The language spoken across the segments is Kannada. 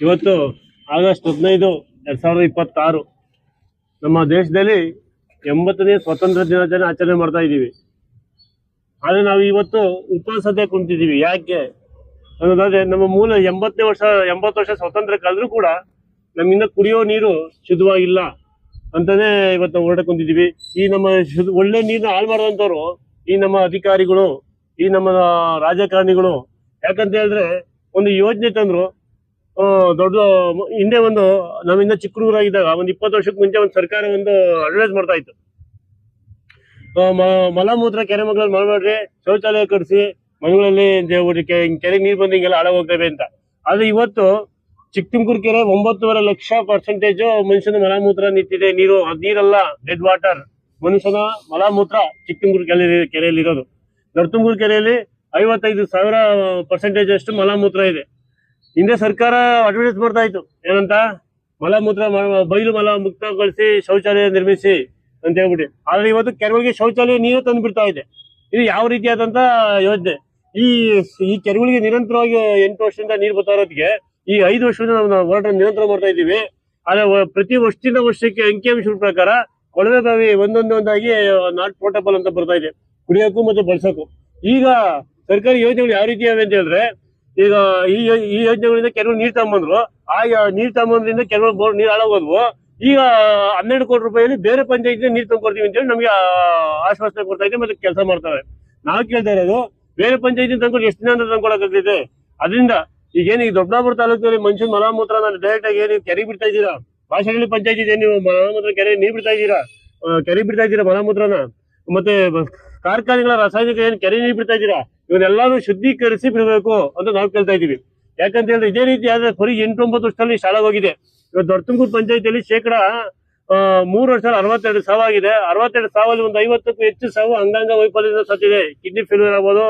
ಇವತ್ತು ಆಗಸ್ಟ್ 15, 2026 ನಮ್ಮ ದೇಶದಲ್ಲಿ 80ನೇ ಸ್ವಾತಂತ್ರ್ಯ ದಿನಾಚರಣೆ ಆಚರಣೆ ಮಾಡ್ತಾ ಇದ್ದೀವಿ. ಆದರೆ ನಾವು ಇವತ್ತು ಉಪವಾಸತೆ ಕುಂತಿದ್ದೀವಿ. ಯಾಕೆ ಅನ್ನೋದಾದ್ರೆ, ನಮ್ಮ ಮೂಲ 80 ವರ್ಷ ಸ್ವಾತಂತ್ರ್ಯ ಕಳೆದ್ರೂ ಕೂಡ ನಮ್ಮಿಂದ ಕುಡಿಯೋ ನೀರು ಶುದ್ಧವಾಗಿಲ್ಲ ಅಂತಾನೆ ಇವತ್ತು ನಾವು ಹೊರಟ ಕುಂತಿದ್ದೀವಿ. ಈ ನಮ್ಮ ಒಳ್ಳೆ ನೀರನ್ನ ಹಾಳು ಮಾಡುವಂಥವ್ರು ಈ ನಮ್ಮ ಅಧಿಕಾರಿಗಳು, ಈ ನಮ್ಮ ರಾಜಕಾರಣಿಗಳು. ಯಾಕಂತ ಹೇಳಿದ್ರೆ, ಒಂದು ಯೋಜನೆ ತಂದ್ರು. ದೊಡ್ಡ ಹಿಂದೆ ನಾವಿಂದ ಚಿಕ್ಕ ಹುಡುಗರಾಗಿದ್ದಾಗ ಒಂದು 20 ವರ್ಷಕ್ಕೆ ಮುಂಚೆ ಒಂದು ಸರ್ಕಾರ ಅಡ್ವೈಸ್ ಮಾಡ್ತಾ ಇತ್ತು. ಮಲಮೂತ್ರ ಕೆರೆ ಮಗಳಲ್ಲಿ ಮಾಡಬೇಡ್ರಿ, ಶೌಚಾಲಯ ಕಟ್ಟಿಸಿ, ಮನೆಗಳಲ್ಲಿ ಕೆರೆಗೆ ನೀರು ಬಂದು ಹಿಂಗೆಲ್ಲ ಹಾಳಾಗೋಗ್ತವೆ ಅಂತ. ಆದ್ರೆ ಇವತ್ತು ಚಿಕ್ಕ ತುಮಕೂರು ಕೆರೆ 9.5 ಲಕ್ಷ % ಮನುಷ್ಯನ ಮಲಮೂತ್ರ ನಿಂತಿದೆ. ನೀರಲ್ಲ, ಡೆಡ್ ವಾಟರ್, ಮನುಷ್ಯನ ಮಲಮೂತ್ರ ಚಿಕ್ಕ ತುಮಕೂರು ಕೆರೆಯಲ್ಲಿ ಇರೋದು. ದೊಡ್ಡ ತುಮಕೂರು ಕೆರೆಯಲ್ಲಿ 55,000% ಅಷ್ಟು ಮಲಮೂತ್ರ ಇದೆ. ಹಿಂದೆ ಸರ್ಕಾರ ಅಡ್ವರ್ಟೈಸ್ ಮಾಡ್ತಾ ಇತ್ತು, ಏನಂತ, ಮಲಮೂತ್ರ ಬಯಲು ಮಲ ಮುಕ್ತಗೊಳಿಸಿ ಶೌಚಾಲಯ ನಿರ್ಮಿಸಿ ಅಂತ ಹೇಳ್ಬಿಟ್ಟು. ಆದ್ರೆ ಇವತ್ತು ಕೆರೆಗಳಿಗೆ ಶೌಚಾಲಯ ನೀರು ತಂದು ಬಿಡ್ತಾ ಇದೆ. ಇದು ಯಾವ ರೀತಿಯಾದಂತ ಯೋಜನೆ? ಈ ಕೆರೆಗಳಿಗೆ ನಿರಂತರವಾಗಿ 8 ವರ್ಷದಿಂದ ನೀರು ಬರ್ತಾ ಇರೋದಕ್ಕೆ ಈ 5 ವರ್ಷದಿಂದ ನಾವು ಹೋರಾಟ ನಿರಂತರ ಮಾಡ್ತಾ ಇದ್ದೀವಿ. ಆದ್ರೆ ಪ್ರತಿ ವರ್ಷಕ್ಕೆ ಅಂಕಿಅಂಶಗಳ ಪ್ರಕಾರ ಕೊಳವೆ ಬಾವಿ ಒಂದೊಂದಾಗಿ ನಾಟ್ ಪೋರ್ಟಬಲ್ ಅಂತ ಬರ್ತಾ ಇದೆ, ಕುಡಿಯೋಕ್ಕೂ ಮತ್ತೆ ಬಳಸೋಕು. ಈಗ ಸರ್ಕಾರಿ ಯೋಜನೆಗಳು ಯಾವ ರೀತಿ ಇವೆ ಅಂತ ಹೇಳಿದ್ರೆ, ಈಗ ಈ ಯೋಜನೆಗಳಿಂದ ಕೆರೆಗಳು ನೀರು ತಗೊಂಬಂದ್ರು. ನೀರು ತಗೊಂಬಂದ್ರಿಂದ ಕೆರೆಗಳು ನೀರು ಹಾಳಾಗೋದ್ವು. ಈಗ 12 ಕೋಟಿ ರೂಪಾಯಿಯಲ್ಲಿ ಬೇರೆ ಪಂಚಾಯತ್ ನೀರು ತಂದ್ಕೊಡ್ತೀವಿ ಅಂತೇಳಿ ನಮ್ಗೆ ಆಶ್ವಾಸನೆ ಕೊಡ್ತಾ ಇದೆ, ಮತ್ತೆ ಕೆಲಸ ಮಾಡ್ತಾರೆ. ನಾವು ಕೇಳ್ತಾ ಇರೋದು, ಬೇರೆ ಪಂಚಾಯತ್ ತಂದ್ಕೊಂಡು ಎಷ್ಟು ದಿನ ಅಂತ ತಂದ್ಕೊಡಕ್ಕಾಗ್ತೈತೆ? ಅದರಿಂದ ಈಗ ದೊಡ್ಡಬಳ್ಳಾಪುರ ತಾಲೂಕಿನಲ್ಲಿ ಮನುಷ್ಯನ ಮಲಮೂತ್ರ ಡೈರೆಕ್ಟ್ ಆಗಿ ನೀವು ಕೆರೆ ಬಿಡ್ತಾ ಇದ್ದೀರಾ. ಭಾಷೆಗಳಲ್ಲಿ ಪಂಚಾಯತ್ ಇದೆ, ನೀವು ಮಲಮೂತ್ರ ಕೆರೆ ನೀರು ಬಿಡ್ತಾ ಇದ್ದೀರಾ ಮಲಮೂತ್ರನ. ಮತ್ತೆ ಕಾರ್ಖಾನೆಗಳ ರಾಸಾಯನಿಕ ಕೆರೆ ನೀರು ಬಿಡ್ತಾ ಇದ್ದೀರಾ, ಇವನ್ನೆಲ್ಲಾನು ಶುದ್ಧೀಕರಿಸಿ ಬಿಡಬೇಕು ಅಂತ ನಾವು ಕೇಳ್ತಾ ಇದೀವಿ. ಯಾಕಂತ ಹೇಳಿದ್ರೆ, ಇದೇ ರೀತಿ ಆದ್ರೆ ಬರೀ 8-9 ವರ್ಷದಲ್ಲಿ ಶಾಲಾಗೋಗಿದೆ. ಇವತ್ತು ದೊಡ್ಡ ತುಮಕೂರು ಪಂಚಾಯತಿಯಲ್ಲಿ 3 ವರ್ಷದಲ್ಲಿ 62 ಸಾವು ಆಗಿದೆ. 62 ಸಾವಲ್ಲಿ ಒಂದು 50ಕ್ಕೂ ಹೆಚ್ಚು ಸಾವು ಅಂಗಾಂಗ ವೈಫಲ್ಯದಿಂದ ಸತ್ತಿದೆ. ಕಿಡ್ನಿ ಫೇಲ್ಯೂರ್ ಆಗ್ಬೋದು,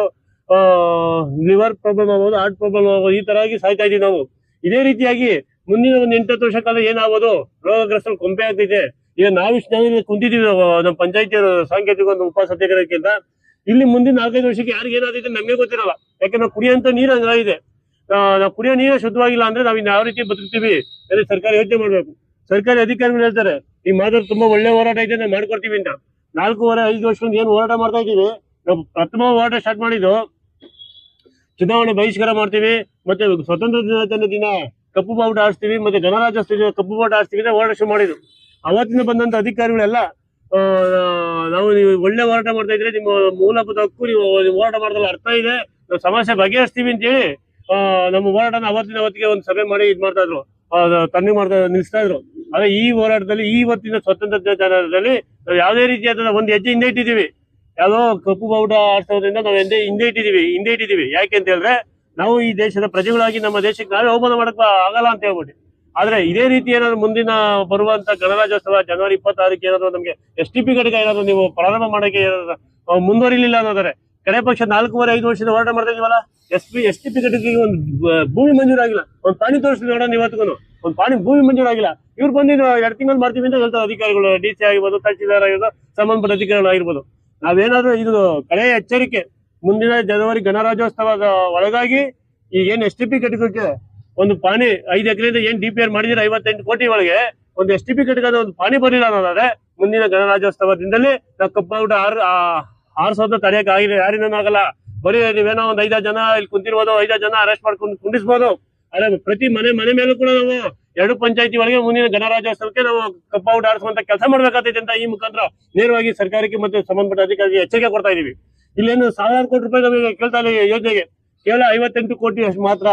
ಲಿವರ್ ಪ್ರಾಬ್ಲಮ್ ಆಗ್ಬೋದು, ಹಾರ್ಟ್ ಪ್ರಾಬ್ಲಮ್ ಆಗ್ಬೋದು, ಈ ತರ ಆಗಿ ಸಾಯ್ತಾ ಇದೀವಿ ನಾವು. ಇದೇ ರೀತಿಯಾಗಿ ಮುಂದಿನ ಒಂದು 8-10 ವರ್ಷ ಕಾಲ ಏನಾಗ್ಬೋದು, ರೋಗಗ್ರಸ್ತರು ಕೊಂಪೆ ಆಗ್ತೈತೆ. ಈಗ ನಾವಿಷ್ಟು ಕುಂತಿದ್ದೀವಿ ನಮ್ಮ ಪಂಚಾಯತಿಯವರು ಸಾಂಕೇತಿಕ ಒಂದು ಉಪ ಸತ್ಯಾಗ್ರಹಕ್ಕಿಂತ. ಇಲ್ಲಿ ಮುಂದಿನ 4-5 ವರ್ಷಕ್ಕೆ ಯಾರಿಗೆ ಏನಾದೈತೆ ನಮಗೆ ಗೊತ್ತಿರಲ್ಲ. ಯಾಕಂದ್ರೆ ನಾವು ಕುಡಿಯೋಂತ ನೀರು ಹಂಗಾಗಿದೆ. ನಾವು ಕುಡಿಯೋ ನೀರು ಶುದ್ಧವಾಗಿಲ್ಲ ಅಂದ್ರೆ ನಾವು ಯಾವ ರೀತಿ ಬದುಕ್ತೀವಿ ಅದೇ ಸರ್ಕಾರ ಯೋಚನೆ ಮಾಡ್ಬೇಕು. ಸರ್ಕಾರಿ ಅಧಿಕಾರಿಗಳು ಹೇಳ್ತಾರೆ, ಈ ಮಾದರ್ ತುಂಬಾ ಒಳ್ಳೆ ಹೋರಾಟ ಇದೆ, ನಾವು ಮಾಡ್ಕೊಡ್ತೀವಿ ಅಂತ. 4-5 ವರ್ಷದಿಂದ ಏನು ಹೋರಾಟ ಮಾಡ್ತಾ ಇದ್ದೀವಿ. ನಾವು ಪ್ರಥಮ ಹೋರಾಟ ಸ್ಟಾರ್ಟ್ ಮಾಡಿದ್ದು, ಚುನಾವಣೆ ಬಹಿಷ್ಕಾರ ಮಾಡ್ತೀವಿ, ಮತ್ತೆ ಸ್ವತಂತ್ರ ದಿನಾಚರಣೆ ದಿನ ಕಪ್ಪು ಬಾವುಟ ಆಡಿಸ್ತೀವಿ, ಮತ್ತೆ ಗಣರಾಜ್ಯೋತ್ಸವ ಕಪ್ಪು ಬಾವುಟ ಆಡಿಸ್ತೀವಿ ಅಂತ ಹೋರಾಟ ಶುರು ಮಾಡಿದ್ರು. ಅವತ್ತಿನ ಬಂದಂತ ಅಧಿಕಾರಿಗಳೆಲ್ಲ, ನಾವು ನೀವು ಒಳ್ಳೆ ಹೋರಾಟ ಮಾಡ್ತಾ ಇದ್ರೆ, ನಿಮ್ಮ ಮೂಲಭೂತ ಹಕ್ಕು, ನೀವು ಹೋರಾಟ ಮಾಡೋದ್ರಲ್ಲಿ ಅರ್ಥ ಇದೆ, ನಾವು ಸಮಸ್ಯೆ ಬಗೆಹರಿಸ್ತೀವಿ ಅಂತೇಳಿ ನಮ್ಮ ಹೋರಾಟನ ಅವತ್ತಿಗೆ ಒಂದು ಸಭೆ ಮಾಡಿ ಮಾಡ್ತಾ ಇದ್ರು, ನಿಲ್ಲಿಸ್ತಾ ಇದ್ರು. ಆದ್ರೆ ಈ ಹೋರಾಟದಲ್ಲಿ, ಇವತ್ತಿನ ಸ್ವತಂತ್ರ ದಿನಾಚರಣೆಯಲ್ಲಿ ನಾವು ಯಾವುದೇ ರೀತಿಯಾದ ಒಂದು ಹೆಜ್ಜೆ ಹಿಂದೆ ಇಟ್ಟಿದ್ದೀವಿ. ಯಾವುದೋ ಕಪ್ಪು ಬಾವುಟ ಆಡ್ಸೋದ್ರಿಂದ ನಾವು ಹಿಂದೆ ಇಟ್ಟಿದ್ದೀವಿ. ಯಾಕೆ ಅಂತ ಹೇಳಿದ್ರೆ, ನಾವು ಈ ದೇಶದ ಪ್ರಜೆಗಳಾಗಿ ನಮ್ಮ ದೇಶಕ್ಕೆ ನಾವೇ ಅವಮಾನ ಮಾಡಕ್ ಆಗಲ್ಲ ಅಂತ ಹೇಳ್ಬಿಟ್ಟು. ಆದ್ರೆ ಇದೇ ರೀತಿ ಏನಾದ್ರು ಮುಂದಿನ ಬರುವಂತ ಗಣರಾಜ್ಯೋತ್ಸವ ಜನವರಿ 26ಕ್ಕೆ ಏನಾದ್ರು ನಮ್ಗೆ STP ಘಟಕ ಏನಾದ್ರು ನೀವು ಪ್ರಾರಂಭ ಮಾಡಕ್ಕೆ ಮುಂದುವರಿಲಿಲ್ಲ ಅನ್ನೋದಾರೆ, ಕಡೆ ಪಕ್ಷ 4-5 ವರ್ಷದ ಹೋರಾಟ ಮಾಡ್ತಾ ಇದೀವಲ್ಲ, STP ಘಟಕಕ್ಕೆ ಒಂದು ಭೂಮಿ ಮಂಜೂರಾಗಿಲ್ಲ. ಒಂದು ಪಾಣಿ ತೋರಿಸ್ತೀವಿ ನೋಡೋಣ, ಇವತ್ತಿಗೂ ಒಂದು ಭೂಮಿ ಮಂಜೂರಾಗಿಲ್ಲ. ಇವ್ರು ಬಂದು 2 ತಿಂಗಳು ಮಾಡ್ತೀವಿ ಅಂತ ಹೇಳ್ತಾರೆ ಅಧಿಕಾರಿಗಳು, DC ಆಗಿರ್ಬೋದು, ತಹಶೀಲ್ದಾರ್ ಆಗಿರ್ಬೋದು, ಸಂಬಂಧಪಟ್ಟ ಅಧಿಕಾರಿಗಳು ಆಗಿರ್ಬೋದು. ನಾವೇನಾದ್ರೂ ಇದು ಕಡೆಯ ಎಚ್ಚರಿಕೆ, ಮುಂದಿನ ಜನವರಿ ಗಣರಾಜ್ಯೋತ್ಸವದ ಒಳಗಾಗಿ ಈಗೇನು STP ಘಟಕಕ್ಕೆ ಒಂದು ಪಾಣಿ 5 ಎಕರೆಯಿಂದ ಏನ್ DPR ಮಾಡಿದ್ರೆ 58 ಕೋಟಿ ಒಳಗೆ ಒಂದು STP ಘಟಕದ ಒಂದು ಪಾಣಿ ಬರಲಿಲ್ಲ ಅನ್ನೋದಾದ್ರೆ, ಮುಂದಿನ ಗಣರಾಜ್ಯೋತ್ಸವದಿಂದಲೇ ನಾವು ಕಪ್ಪು ಬಾವುಟ ಆರಿಸೋದನ್ನ ತಡೆಯಕ್ಕೆ ಯಾರಿಂದನೂ ಆಗಲ್ಲ. ಬರೀ ನೀವೇನೋ ಒಂದು 5 ಜನ ಇಲ್ಲಿ ಕುಂತಿರ್ಬೋದು, 5 ಜನ ಅರೆಸ್ಟ್ ಮಾಡ್ಕೊಂಡು ಕುಂಡಿಸ್ಬೋದು. ಆದ್ರೆ ಪ್ರತಿ ಮನೆ ಮೇಲೂ ಕೂಡ ನಾವು 2 ಪಂಚಾಯತಿ ಒಳಗೆ ಮುಂದಿನ ಗಣರಾಜ್ಯೋತ್ಸವಕ್ಕೆ ನಾವು ಕಪ್ಪು ಬಾವುಟ ಆರಿಸುವಂತ ಕೆಲಸ ಮಾಡ್ಬೇಕಾಗ್ತೈತೆ ಅಂತ ಈ ಮುಖಾಂತರ ನೇರವಾಗಿ ಸರ್ಕಾರಕ್ಕೆ ಮತ್ತೆ ಸಂಬಂಧಪಟ್ಟ ಅಧಿಕಾರಿಗೆ ಎಚ್ಚರಿಕೆ ಕೊಡ್ತಾ ಇದೀವಿ. ಇಲ್ಲೇನು 1000 ಕೋಟಿ ರೂಪಾಯಿ ನಮಗೆ ಕೇಳ್ತಾ ಇಲ್ಲ ಯೋಜನೆಗೆ, ಕೇವಲ 58 ಕೋಟಿ ಅಷ್ಟು ಮಾತ್ರ.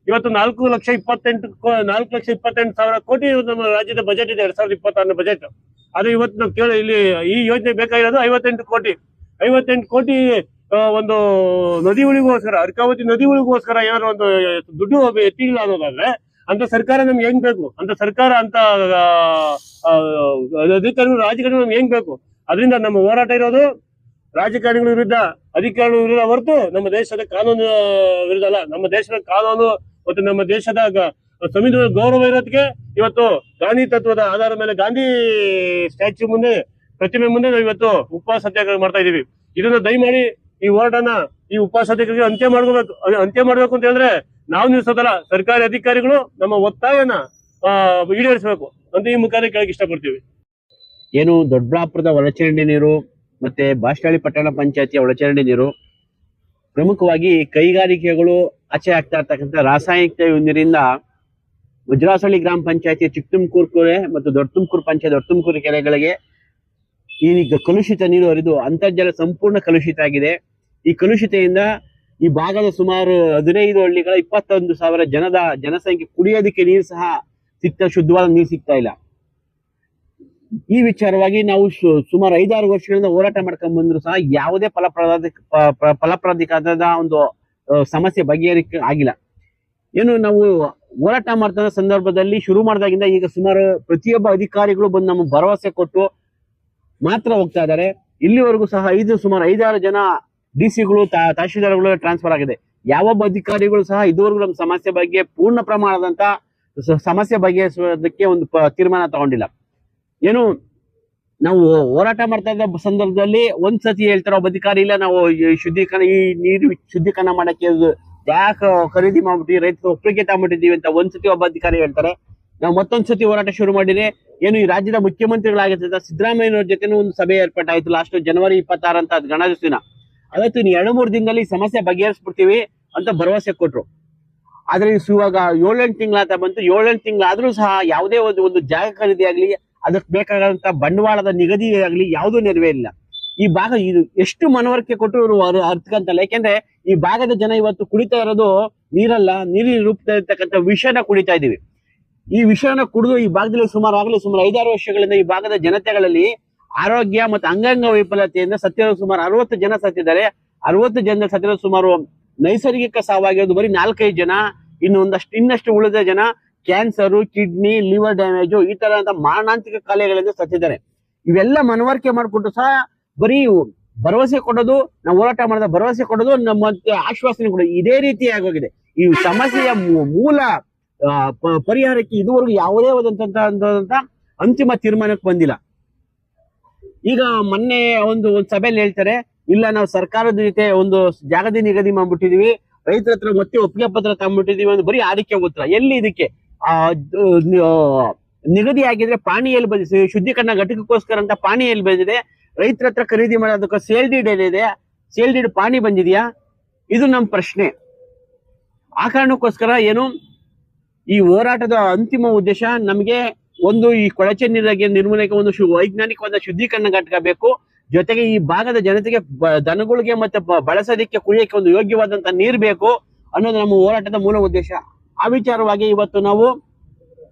ಇವತ್ತು 4,28,000 ಕೋಟಿ ನಮ್ಮ ರಾಜ್ಯದ ಬಜೆಟ್ ಇದೆ, 2026 ಬಜೆಟ್. ಆದ್ರೆ ಇವತ್ತು ನಾವು ಇಲ್ಲಿ ಈ ಯೋಜನೆ ಬೇಕಾಗಿರೋದು 58 ಕೋಟಿ. ಒಂದು ನದಿ ಉಳಿಗೋಸ್ಕರ, ಅರ್ಕಾವತಿ ನದಿ ಉಳಿಗೋಸ್ಕರ ಏನಾದ್ರು ಒಂದು ದುಡ್ಡು ಎತ್ತಿಲ್ಲ ಅನ್ನೋದಾದ್ರೆ, ಅಂತ ಸರ್ಕಾರ ನಮ್ಗೆ ಹೆಂಗ್ ಬೇಕು? ಅಂತ ಸರ್ಕಾರ, ಅಂತ ಅಧಿಕಾರಿಗಳು, ರಾಜಕಾರಣಿಗಳು ನಮ್ಗೆ ಹೆಂಗ್ ಬೇಕು? ಅದರಿಂದ ನಮ್ಮ ಹೋರಾಟ ಇರೋದು ರಾಜಕಾರಣಿಗಳ ವಿರುದ್ಧ, ಅಧಿಕಾರಿಗಳ ವಿರುದ್ಧ ಹೊರತು ನಮ್ಮ ದೇಶದ ಕಾನೂನು ವಿರುದ್ಧ ಅಲ್ಲ. ನಮ್ಮ ದೇಶದ ಕಾನೂನು ಮತ್ತು ನಮ್ಮ ದೇಶದ ಸಂವಿಧಾನದ ಗೌರವ ಇರೋದಕ್ಕೆ ಇವತ್ತು ಗಾಂಧಿ ತತ್ವದ ಆಧಾರದ ಮೇಲೆ ಗಾಂಧಿ ಸ್ಟ್ಯಾಚ್ಯೂ ಮುಂದೆ, ಪ್ರತಿಮೆ ಮುಂದೆ ನಾವು ಇವತ್ತು ಉಪವಾಸ ಸತ್ಯಾಗ್ರಹ ಮಾಡ್ತಾ ಇದೀವಿ. ಇದನ್ನ ದಯಮಾಡಿ ಈ ಹೋರಾಟನ, ಈ ಉಪವಾಸ ಸತ್ಯಾಗ್ರಹ ಅಂತ್ಯ ಮಾಡ್ಬೇಕು ಅಂತ ಹೇಳಿದ್ರೆ ನಾವು ನಿಲ್ಸೋದಲ್ಲ, ಸರ್ಕಾರಿ ಅಧಿಕಾರಿಗಳು ನಮ್ಮ ಒತ್ತಾಯನ ಈಡೇರಿಸಬೇಕು ಅಂತ ಈ ಮುಖಾಂತರ ಕೇಳಕ್ ಇಷ್ಟಪಡ್ತೀವಿ. ಏನು ದೊಡ್ಡಬಳ್ಳಾಪುರದ ಒಳಚರಂಡಿ ನೀರು ಮತ್ತೆ ಬಾಸ್ಟಳ್ಳಿ ಪಟ್ಟಣ ಪಂಚಾಯತಿಯ ಒಳಚರಂಡಿ ನೀರು ಪ್ರಮುಖವಾಗಿ ಕೈಗಾರಿಕೆಗಳು ಆಚೆ ಆಗ್ತಾ ಇರ್ತಕ್ಕಂಥ ರಾಸಾಯನಿಕ ನೀರಿಂದ ವಜ್ರಾಸಳ್ಳಿ ಗ್ರಾಮ ಪಂಚಾಯತಿ ಚಿಕ್ಕತುಮಕೂರು ಕೆರೆ ಮತ್ತು ದೊಡ್ಡ ತುಮಕೂರು ಪಂಚಾಯತ್ ದೊಡ್ಡ ತುಮಕೂರು ಕೆರೆಗಳಿಗೆ ಈಗ ಕಲುಷಿತ ನೀರು ಹರಿದು ಅಂತರ್ಜಲ ಸಂಪೂರ್ಣ ಕಲುಷಿತ ಆಗಿದೆ. ಈ ಕಲುಷಿತೆಯಿಂದ ಈ ಭಾಗದ ಸುಮಾರು 15 ಹಳ್ಳಿಗಳ 21,000 ಜನಸಂಖ್ಯೆ ಕುಡಿಯೋದಕ್ಕೆ ನೀರು ಸಹ ಶುದ್ಧವಾದ ನೀರು ಸಿಗ್ತಾ ಇಲ್ಲ. ಈ ವಿಚಾರವಾಗಿ ನಾವು ಸುಮಾರು 5-6 ವರ್ಷಗಳಿಂದ ಹೋರಾಟ ಮಾಡ್ಕೊಂಡ್ ಬಂದ್ರು ಸಹ ಯಾವುದೇ ಫಲಪ್ರದಿಕಾದ ಒಂದು ಸಮಸ್ಯೆ ಬಗೆಹರಿಕೆ ಆಗಿಲ್ಲ. ಏನು ನಾವು ಹೋರಾಟ ಮಾಡ್ತಾ ಸಂದರ್ಭದಲ್ಲಿ ಶುರು ಮಾಡಿದಾಗಿಂದ ಈಗ ಸುಮಾರು ಪ್ರತಿಯೊಬ್ಬ ಅಧಿಕಾರಿಗಳು ಬಂದು ನಮಗೆ ಭರವಸೆ ಕೊಟ್ಟು ಮಾತ್ರ ಹೋಗ್ತಾ ಇದ್ದಾರೆ. ಇಲ್ಲಿವರೆಗೂ ಸಹ ಸುಮಾರು 5-6 ಜನ ಡಿಸಿಗಳು ತಹಶೀಲ್ದಾರ್ಗಳು ಟ್ರಾನ್ಸ್ಫರ್ ಆಗಿದೆ. ಯಾವೊಬ್ಬ ಅಧಿಕಾರಿಗಳು ಸಹ ಇದುವರೆಗೂ ನಮ್ಮ ಸಮಸ್ಯೆ ಬಗ್ಗೆ ಪೂರ್ಣ ಪ್ರಮಾಣದಂತ ಸಮಸ್ಯೆ ಬಗೆಹರಿಸುವುದಕ್ಕೆ ಒಂದು ತೀರ್ಮಾನ ತಗೊಂಡಿಲ್ಲ. ಏನು ನಾವು ಹೋರಾಟ ಮಾಡ್ತಾ ಇದ್ದ ಸಂದರ್ಭದಲ್ಲಿ ಒಂದ್ಸತಿ ಹೇಳ್ತಾರೆ ಒಬ್ಬ ಅಧಿಕಾರಿ, ಇಲ್ಲ ನಾವು ಈ ನೀರು ಶುದ್ಧೀಕರಣ ಮಾಡಕ್ಕೆ ಯಾಕೆ ಖರೀದಿ ಮಾಡ್ಬಿಟ್ಟು ರೈತರು ಒಪ್ಪಿಗೆ ತಗೊಂಡ್ಬಿಟ್ಟಿದೀವಿ ಅಂತ ಒಂದ್ಸತಿ ಒಬ್ಬ ಅಧಿಕಾರಿ ಹೇಳ್ತಾರೆ. ನಾವು ಮತ್ತೊಂದ್ಸತಿ ಹೋರಾಟ ಶುರು ಮಾಡಿದ್ರೆ ಏನು ಈ ರಾಜ್ಯದ ಮುಖ್ಯಮಂತ್ರಿಗಳಾಗಿರ್ತದ ಸಿದ್ದರಾಮಯ್ಯನವ್ರ ಜೊತೆನೂ ಒಂದು ಸಭೆ ಏರ್ಪಾಟಾಯ್ತು ಲಾಸ್ಟ್ ಜನವರಿ 26 ಅಂತ ಅದು ಗಣರಾಜ್ಯೋತ್ಸವ ದಿನ. ಅವತ್ತು 2-3 ದಿನದಲ್ಲಿ ಸಮಸ್ಯೆ ಬಗೆಹರಿಸ್ಬಿಡ್ತೀವಿ ಅಂತ ಭರವಸೆ ಕೊಟ್ರು. ಆದ್ರೆ ಇವಾಗ 7-8 ತಿಂಗಳಾತ ಬಂತು. 7-8 ತಿಂಗಳಾದ್ರೂ ಸಹ ಯಾವುದೇ ಒಂದು ಜಾಗ ಖರೀದಿ ಆಗ್ಲಿ, ಅದಕ್ಕೆ ಬೇಕಾದಂತ ಬಂಡವಾಳದ ನಿಗದಿ ಆಗ್ಲಿ ಯಾವುದೂ ನೆರವೇರಿಲ್ಲ. ಈ ಭಾಗ ಇದು ಎಷ್ಟು ಮನವರಿಕೆ ಕೊಟ್ಟರು ಇವರು ಅರ್ಥಕ್ಕಂತಲ್ಲ. ಯಾಕೆಂದ್ರೆ ಈ ಭಾಗದ ಜನ ಇವತ್ತು ಕುಡಿತಾ ಇರೋದು ನೀರಲ್ಲ, ನೀರಿನ ರೂಪದಲ್ಲಿರ್ತಕ್ಕಂಥ ವಿಷನ ಕುಡಿತಾ ಇದೀವಿ. ಈ ವಿಷಯನ ಕುಡಿದು ಈ ಭಾಗದಲ್ಲಿ ಸುಮಾರು 5-6 ವರ್ಷಗಳಿಂದ ಈ ಭಾಗದ ಜನತೆಗಳಲ್ಲಿ ಆರೋಗ್ಯ ಮತ್ತು ಅಂಗಾಂಗ ವೈಫಲ್ಯತೆಯಿಂದ ಸತ್ತಿರೋದು ಸುಮಾರು 60 ಜನ ಸತ್ತಿದ್ದಾರೆ. 60 ಜನ ಸತ್ತಿರೋದು ಸುಮಾರು ನೈಸರ್ಗಿಕ ಸಾವಾಗಿರೋದು ಬರೀ 4-5 ಜನ. ಇನ್ನಷ್ಟು ಉಳಿದ ಜನ ಕ್ಯಾನ್ಸರ್, ಕಿಡ್ನಿ, ಲಿವರ್ ಡ್ಯಾಮೇಜು ಈ ತರ ಮಾರಣಾಂತಿಕ ಕಾಯಿಲೆಗಳಿಂದ ಸತ್ತಿದ್ದಾರೆ. ಇವೆಲ್ಲ ಮನವರಿಕೆ ಮಾಡಿಕೊಟ್ಟು ಸಹ ಬರೀ ಭರವಸೆ ಕೊಡೋದು, ನಾವು ಹೋರಾಟ ಮಾಡಿದ ಭರವಸೆ ಕೊಡೋದು, ಮತ್ತೆ ಆಶ್ವಾಸನೆ ಕೊಡೋದು, ಇದೇ ರೀತಿ ಆಗೋಗಿದೆ. ಈ ಸಮಸ್ಯೆಯ ಮೂಲ ಪರಿಹಾರಕ್ಕೆ ಇದುವರೆಗೂ ಯಾವುದೇ ಅಂತಿಮ ತೀರ್ಮಾನಕ್ಕೆ ಬಂದಿಲ್ಲ. ಈಗ ಮೊನ್ನೆ ಒಂದು ಸಭೆಯಲ್ಲಿ ಹೇಳ್ತಾರೆ, ಇಲ್ಲ ನಾವು ಸರ್ಕಾರದ ಜೊತೆ ಒಂದು ಜಾಗದ ನಿಗದಿ ಮಾಡ್ಬಿಟ್ಟಿದೀವಿ, ರೈತರ ಹತ್ರ ಮತ್ತೆ ಒಪ್ಪಿಗೆ ಪತ್ರ ತಗೊಂಡ್ಬಿಟ್ಟಿದೀವಿ, ಒಂದು ಬರೀ ಆಡಿಕೆ ಉತ್ತರ. ಎಲ್ಲಿ ಇದಕ್ಕೆ ನಿಗದಿ ಆಗಿದ್ರೆ ಪಾಣಿ ಎಲ್ಲಿ ಬಂದಿದೆ? ಶುದ್ಧೀಕರಣ ಘಟಕಕ್ಕೋಸ್ಕರ ಅಂತ ಪಾಣಿ ಎಲ್ಲಿ ಬಂದಿದೆ? ರೈತರ ಹತ್ರ ಖರೀದಿ ಮಾಡೋದಕ್ಕೆ ಸೇಲ್ ಡೀಡ್ ಎಲ್ಲಿದೆ? ಸೇಲ್ ಡೀಡ್ ಪಾಣಿ ಬಂದಿದ್ಯಾ? ಇದು ನಮ್ಮ ಪ್ರಶ್ನೆ. ಆ ಕಾರಣಕ್ಕೋಸ್ಕರ ಏನು ಈ ಹೋರಾಟದ ಅಂತಿಮ ಉದ್ದೇಶ ನಮಗೆ ಒಂದು ಈ ಕೊಳಚೆ ನೀರಿಗೆ ನಿರ್ಮೂಲನೆಗೆ ಒಂದು ವೈಜ್ಞಾನಿಕವಾದ ಶುದ್ಧೀಕರಣ ಘಟಕ ಬೇಕು. ಜೊತೆಗೆ ಈ ಭಾಗದ ಜನತೆಗೆ ದನಗಳಿಗೆ ಮತ್ತೆ ಬಳಸೋದಕ್ಕೆ ಕುಡಿಯಕ್ಕೆ ಒಂದು ಯೋಗ್ಯವಾದಂತ ನೀರು ಬೇಕು ಅನ್ನೋದು ನಮ್ಮ ಹೋರಾಟದ ಮೂಲ ಉದ್ದೇಶ. ಆ ವಿಚಾರವಾಗಿ ಇವತ್ತು ನಾವು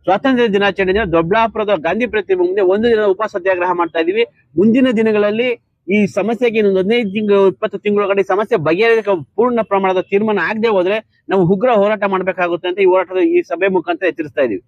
ಸ್ವಾತಂತ್ರ್ಯ ದಿನಾಚರಣೆ ದಿನ ದೊಡ್ಡಬಳ್ಳಾಪುರದ ಗಾಂಧಿ ಪ್ರತಿಮೆ ಮುಂದೆ 1 ದಿನದ ಉಪ ಸತ್ಯಾಗ್ರಹ ಮಾಡ್ತಾ ಇದೀವಿ. ಮುಂದಿನ ದಿನಗಳಲ್ಲಿ ಈ ಸಮಸ್ಯೆಗೆ 15-20 ತಿಂಗಳೊಳಗಡೆ ಸಮಸ್ಯೆ ಬಗೆಹರಿಸಕ್ಕೆ ಪೂರ್ಣ ಪ್ರಮಾಣದ ತೀರ್ಮಾನ ಆಗದೆ ಹೋದ್ರೆ ನಾವು ಉಗ್ರ ಹೋರಾಟ ಮಾಡ್ಬೇಕಾಗುತ್ತೆ ಅಂತ ಈ ಸಭೆ ಮುಖಾಂತರ ಎಚ್ಚರಿಸ್ತಾ ಇದೀವಿ.